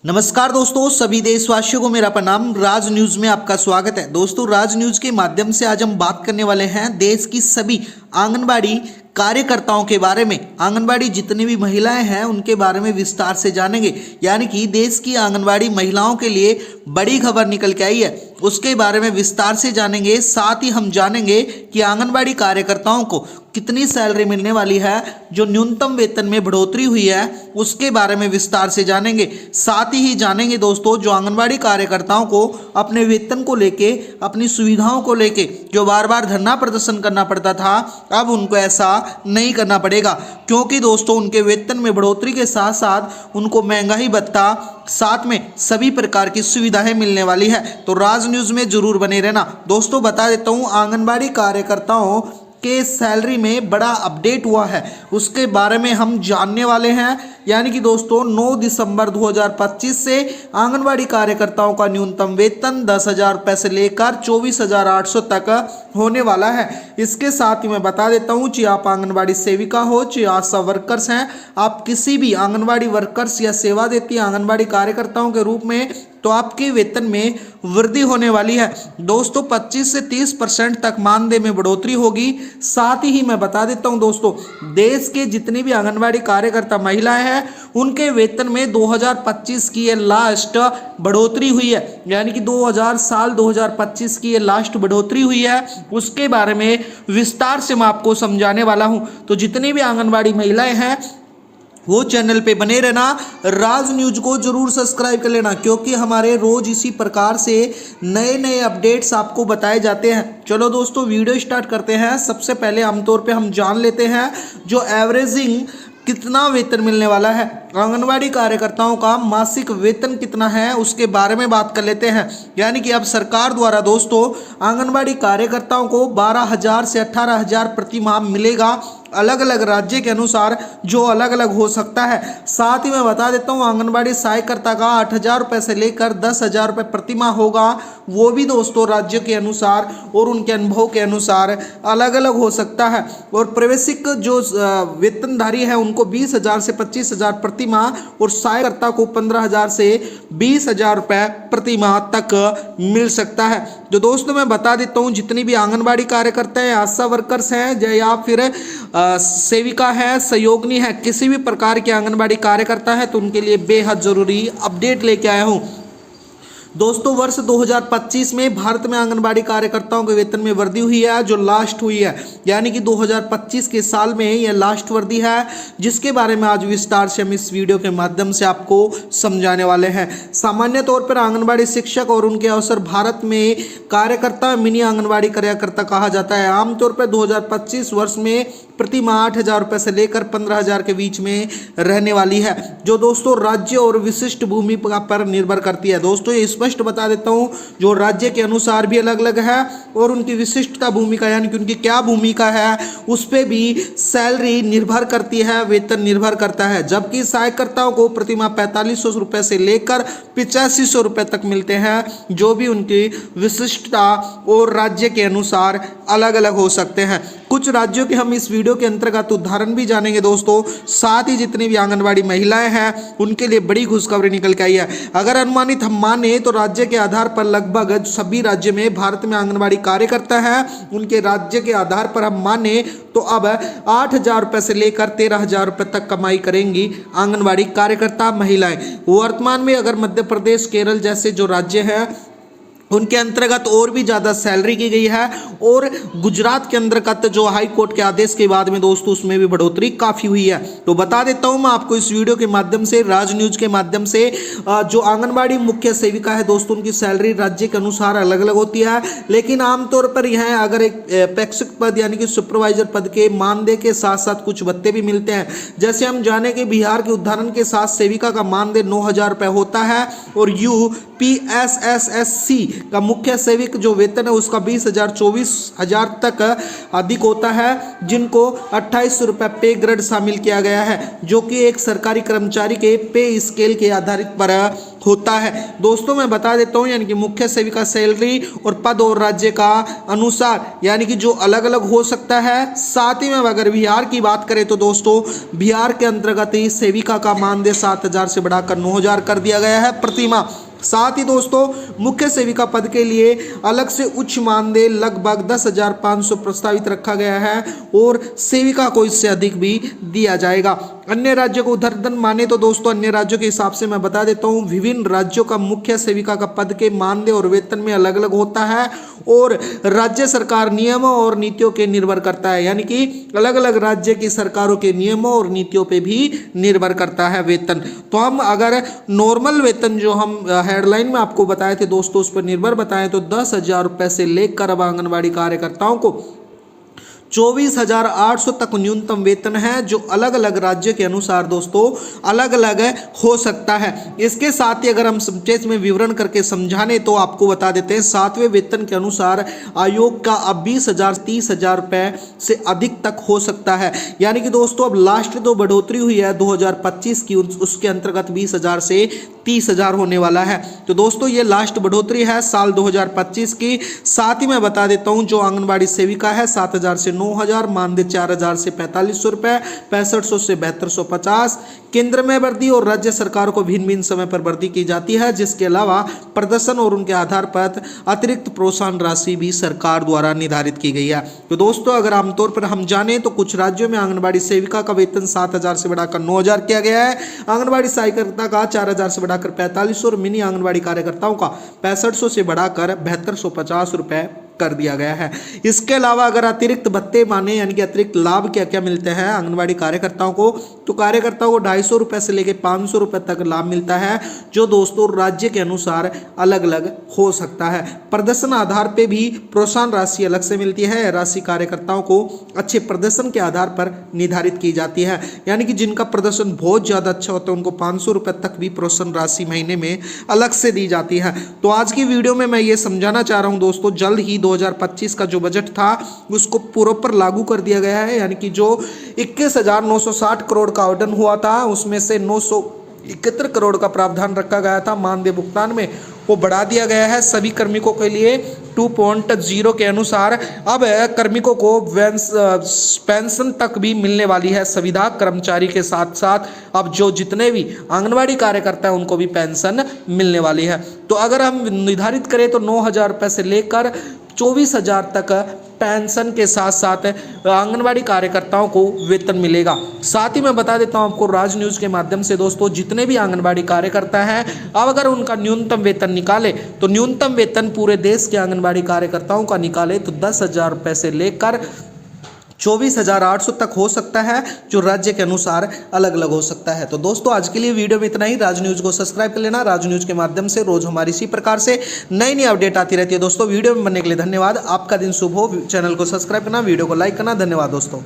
नमस्कार दोस्तों, सभी देशवासियों को मेरा प्रणाम। राज न्यूज में आपका स्वागत है। दोस्तों, राज न्यूज के माध्यम से आज हम बात करने वाले हैं देश की सभी आंगनबाड़ी कार्यकर्ताओं के बारे में। आंगनबाड़ी जितनी भी महिलाएं हैं उनके बारे में विस्तार से जानेंगे। यानी कि देश की आंगनबाड़ी महिलाओं के लिए बड़ी खबर निकल के आई है, उसके बारे में विस्तार से जानेंगे। साथ ही हम जानेंगे कि आंगनबाड़ी कार्यकर्ताओं को कितनी सैलरी मिलने वाली है, जो न्यूनतम वेतन में बढ़ोतरी हुई है उसके बारे में विस्तार से जानेंगे। साथ ही जानेंगे दोस्तों, जो आंगनबाड़ी कार्यकर्ताओं को अपने वेतन को लेके, अपनी सुविधाओं को लेके जो बार बार धरना प्रदर्शन करना पड़ता था, अब उनको ऐसा नहीं करना पड़ेगा। क्योंकि दोस्तों, उनके वेतन में बढ़ोतरी के साथ साथ उनको महंगाई भत्ता, साथ में सभी प्रकार की सुविधाएं मिलने वाली है। तो राज न्यूज में जरूर बने रहना। दोस्तों, बता देता हूं, आंगनबाड़ी कार्यकर्ताओं के सैलरी में बड़ा अपडेट हुआ है, उसके बारे में हम जानने वाले हैं। यानी कि दोस्तों, 9 दिसंबर 2025 से आंगनबाड़ी कार्यकर्ताओं का न्यूनतम वेतन 10,000 रुपये से लेकर 24,800 तक होने वाला है। इसके साथ ही मैं बता देता हूं, चाहे आप आंगनबाड़ी सेविका हो, चाहे आशा वर्कर्स हैं, आप किसी भी आंगनबाड़ी वर्कर्स या सेवा देती आंगनबाड़ी कार्यकर्ताओं के रूप में, तो आपके वेतन में वृद्धि होने वाली है। दोस्तों, 25 से 30% तक मानदेय में बढ़ोतरी होगी। साथ ही मैं बता देता हूं दोस्तों, देश के जितने भी आंगनबाड़ी कार्यकर्ता महिलाएं हैं उनके वेतन में 2025 की ये लास्ट बढ़ोतरी हुई है। यानी कि 2025 की ये लास्ट बढ़ोतरी हुई है, उसके बारे में विस्तार से मैं आपको समझाने वाला हूं। तो जितनी भी आंगनबाड़ी महिलाएं हैं वो चैनल पे बने रहना, राज न्यूज को जरूर सब्सक्राइब कर लेना, क्योंकि हमारे रोज इसी प्रकार से नए नए अपडेट्स आपको बताए जाते हैं। चलो दोस्तों, वीडियो स्टार्ट करते हैं। सबसे पहले आमतौर पे हम जान लेते हैं जो एवरेजिंग कितना वेतन मिलने वाला है, आंगनबाड़ी कार्यकर्ताओं का मासिक वेतन कितना है, उसके बारे में बात कर लेते हैं। यानी कि अब सरकार द्वारा दोस्तों आंगनबाड़ी कार्यकर्ताओं को 12,000 से 18,000 प्रति माह मिलेगा। अलग अलग राज्य के अनुसार जो अलग अलग हो सकता है। साथ ही मैं बता देता हूँ, आंगनबाड़ी सहायकर्ता का 8,000 रुपये से लेकर 10,000 रुपये प्रति माह होगा। वो भी दोस्तों राज्य के अनुसार और उनके अनुभव के अनुसार अलग अलग हो सकता है। और प्रवेशिक जो वेतनधारी है उनको 20,000 से 25,000 प्रति माह, और सहायकर्ता को 15,000 से 20,000 रुपये प्रति माह तक मिल सकता है। जो दोस्तों मैं बता देता हूँ, जितनी भी आंगनबाड़ी कार्यकर्ता हैं, आशा वर्कर्स हैं, या फिर सेविका है, सहयोगिनी है, किसी भी प्रकार के आंगनबाड़ी कार्यकर्ता है, तो उनके लिए बेहद जरूरी अपडेट लेके आया हूं। दोस्तों, वर्ष 2025 में भारत में आंगनबाड़ी कार्यकर्ताओं के वेतन में वृद्धि हुई है, जो लास्ट हुई है। यानी कि 2025 के साल में यह लास्ट वृद्धि है, जिसके बारे में आज विस्तार से हम इस वीडियो के माध्यम से आपको समझाने वाले हैं। सामान्य तौर पर आंगनबाड़ी शिक्षक और उनके अवसर भारत में कार्यकर्ता मिनी आंगनबाड़ी कार्यकर्ता कहा जाता है। आमतौर पर 2025 वर्ष में प्रति माह 8,000 रुपये से लेकर 15,000 के बीच में रहने वाली है, जो दोस्तों राज्य और विशिष्ट भूमि पर निर्भर करती है। दोस्तों, ये स्पष्ट बता देता हूं, जो राज्य के अनुसार भी अलग अलग है और उनकी विशिष्टता भूमिका, यानी कि उनकी क्या भूमिका है, उस पर भी सैलरी निर्भर करती है, वेतन निर्भर करता है। जबकि सहायकर्ताओं को प्रति माह 4,500 रुपये से लेकर 8,500 रुपये तक मिलते हैं, जो भी उनकी विशिष्टता और राज्य के अनुसार अलग अलग हो सकते हैं। कुछ राज्यों के हम इस वीडियो के अंतर्गत उदाहरण भी जानेंगे दोस्तों। साथ ही जितनी भी आंगनबाड़ी महिलाएं हैं उनके लिए बड़ी खुशखबरी निकल के आई है। अगर अनुमानित हम माने तो राज्य के आधार पर लगभग सभी राज्य में भारत में आंगनबाड़ी कार्यकर्ता हैं, उनके राज्य के आधार पर हम माने तो अब 8,000 रुपये से लेकर 13,000 रुपये तक कमाई करेंगी आंगनबाड़ी कार्यकर्ता महिलाएं। वर्तमान में अगर मध्य प्रदेश, केरल जैसे जो राज्य हैं उनके अंतर्गत और भी ज़्यादा सैलरी की गई है, और गुजरात के अंतर्गत जो हाई कोर्ट के आदेश के बाद में दोस्तों उसमें भी बढ़ोतरी काफ़ी हुई है। तो बता देता हूं मैं आपको इस वीडियो के माध्यम से, राज न्यूज के माध्यम से, जो आंगनबाड़ी मुख्य सेविका है दोस्तों, उनकी सैलरी राज्य के अनुसार अलग अलग होती है। लेकिन आमतौर पर यह अगर एक प्रेक्षक पद यानी कि सुपरवाइजर पद के मानदेय के साथ साथ कुछ भत्ते भी मिलते हैं। जैसे हम जाने कि बिहार के उदाहरण के साथ सेविका का मानदेय 9,000 रुपये होता है, और UPSSSC का मुख्य सेवक जो वेतन है उसका 20,000 24,000 तक अधिक होता है, जिनको 2800 रुपये पे ग्रेड शामिल किया गया है, जो कि एक सरकारी कर्मचारी के पे स्केल के आधारित पर होता है। दोस्तों मैं बता देता हूं, यानी कि मुख्य सेविका सैलरी और पद और राज्य का अनुसार यानी कि जो अलग अलग हो सकता है। साथ ही में अगर बिहार की बात करें तो दोस्तों बिहार के अंतर्गत ही सेविका का मानदेय 7,000 से बढ़ाकर 9,000 कर दिया गया है प्रतिमाह। साथ ही दोस्तों मुख्य सेविका पद के लिए अलग से उच्च मानदेय लगभग 10,500 प्रस्तावित रखा गया है और सेविका को इससे अधिक भी दिया जाएगा। अन्य राज्यों को उदाहरण माने तो दोस्तों अन्य राज्यों के हिसाब से मैं बता देता हूं, विभिन्न राज्यों का मुख्य सेविका का पद के मानदेय और वेतन में अलग अलग होता है और राज्य सरकार नियमों और नीतियों के निर्भर करता है, यानी कि अलग अलग राज्य की सरकारों के नियमों और नीतियों पे भी निर्भर करता है वेतन। तो हम अगर नॉर्मल वेतन जो हम हेडलाइन में आपको बताए थे दोस्तों उस पर निर्भर बताएं तो 10,000 रुपये से लेकर अब आंगनबाड़ी कार्यकर्ताओं को 24,800 तक न्यूनतम वेतन है, जो अलग अलग राज्य के अनुसार दोस्तों अलग अलग हो सकता है। इसके साथ ही अगर हम संक्षेप में विवरण करके समझाने तो आपको बता देते हैं 7वें वेतन के अनुसार आयोग का अब 20,000 30,000 रुपये से अधिक तक हो सकता है, यानी कि दोस्तों अब लास्ट जो बढ़ोतरी हुई है 2025 की उसके अंतर्गत 20,000 से 30,000 होने वाला है। तो दोस्तों ये लास्ट बढ़ोतरी है साल 2025 की। साथ ही मैं बता देता हूं जो आंगनबाड़ी सेविका है 7,000 से 9,000, मानदेय 4,000 से 4,500 रुपये, 6500 से 7250। केंद्र में भर्ती और राज्य सरकार को भिन्न भिन्न समय पर भर्ती की जाती है, जिसके अलावा प्रदर्शन और उनके आधार पर अतिरिक्त प्रोत्साहन राशि भी सरकार द्वारा निर्धारित की गई है। तो दोस्तों अगर आमतौर पर हम जाने तो कुछ राज्यों में आंगनबाड़ी सेविका का वेतन 7,000 से बढ़ाकर 9,000 किया गया है, आंगनबाड़ी सहायिका का 4,000 से बढ़ाकर 4,500 और मिनी आंगनबाड़ी कार्यकर्ताओं का 6500 से बढ़ाकर 7250 रुपये कर दिया गया है। इसके अलावा अगर अतिरिक्त भत्ते माने यानी कि अतिरिक्त लाभ क्या क्या मिलते हैं आंगनबाड़ी कार्यकर्ताओं को, तो कार्यकर्ताओं को 250 रुपये से लेकर 500 रुपये तक लाभ मिलता है, जो दोस्तों राज्य के अनुसार अलग अलग हो सकता है। प्रदर्शन आधार पे भी प्रोत्साहन राशि अलग से मिलती है, राशि कार्यकर्ताओं को अच्छे प्रदर्शन के आधार पर निर्धारित की जाती है, यानी कि जिनका प्रदर्शन बहुत ज़्यादा अच्छा होता है उनको 500 रुपये तक भी प्रोत्साहन राशि महीने में अलग से दी जाती है। तो आज की वीडियो में मैं ये समझाना चाह रहा हूँ दोस्तों, जल्द ही 2025 का जो बजट था उसको प्रॉपर लागू कर दिया गया है, यानी कि जो 21,960 करोड़ का आवंटन हुआ था उसमें से 971 करोड़ का प्रावधान रखा गया था मानदेय भुगतान में, वो बढ़ा दिया गया है सभी कार्मिकों के लिए 2.0 के अनुसार। अब कार्मिकों को पेंशन तक भी मिलने वाली है, संविदा कर्मचारी के साथ साथ अब जो जितने भी आंगनबाड़ी कार्यकर्ता हैं उनको भी पेंशन मिलने वाली है। तो अगर हम निर्धारित करें तो 9,000 रुपये से लेकर 24,000 तक पेंशन के साथ साथ आंगनबाड़ी कार्यकर्ताओं को वेतन मिलेगा। साथ ही मैं बता देता हूं आपको राज न्यूज़ के माध्यम से दोस्तों, जितने भी आंगनबाड़ी कार्यकर्ता हैं अब अगर उनका न्यूनतम वेतन निकाले तो न्यूनतम वेतन पूरे देश के आंगनबाड़ी कार्यकर्ताओं का निकाले तो 10,000 रुपये से लेकर 24,800 तक हो सकता है, जो राज्य के अनुसार अलग अलग हो सकता है। तो दोस्तों आज के लिए वीडियो में इतना ही। राज न्यूज़ को सब्सक्राइब कर लेना, राज न्यूज़ के माध्यम से रोज हमारी इसी प्रकार से नई नई अपडेट आती रहती है। दोस्तों वीडियो में बनने के लिए धन्यवाद, आपका दिन शुभ हो। चैनल को सब्सक्राइब करना, वीडियो को लाइक करना, धन्यवाद दोस्तों।